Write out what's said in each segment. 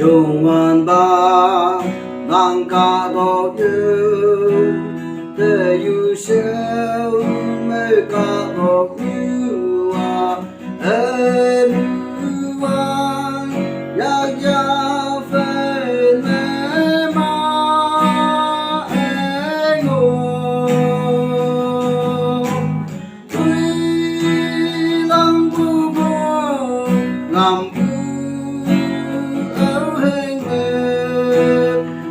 永遠吧，能感到you的優秀，沒感到you啊，路啊，日日飛來嘛，我對人不破，人不。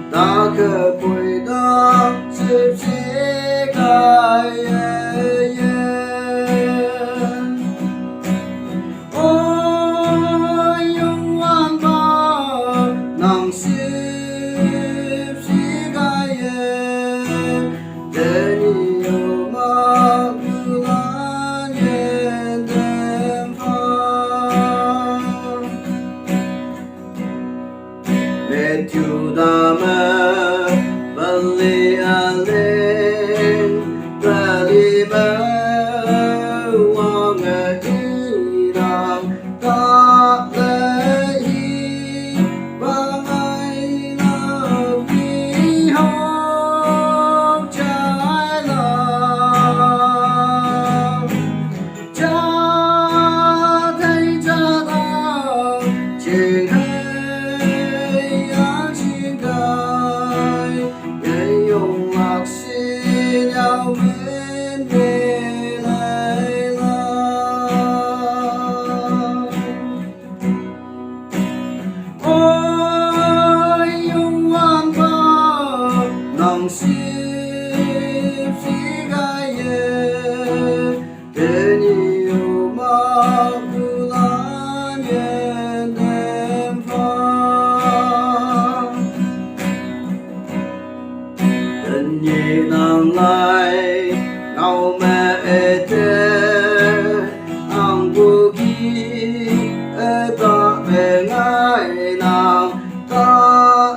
ta khờ quỳ đó xếp xế cài ôi yung an ba nang xếp xế cài để nhiều mà cứ lan yên đêm pha để chú ta mơ bali alin bali mơ wang irang ta lệ hi bang ai na vi hong trái lòng cha thấy cha ta chỉ nhị nàng lai ngao mẹ tê ang bu ki ta về ngay nàng ta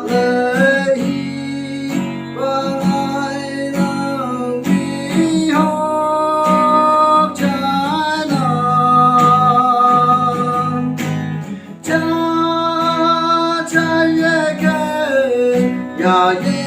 lệ hi và ngay nàng vi học trái lòng cha cha ye ke ya ye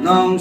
Long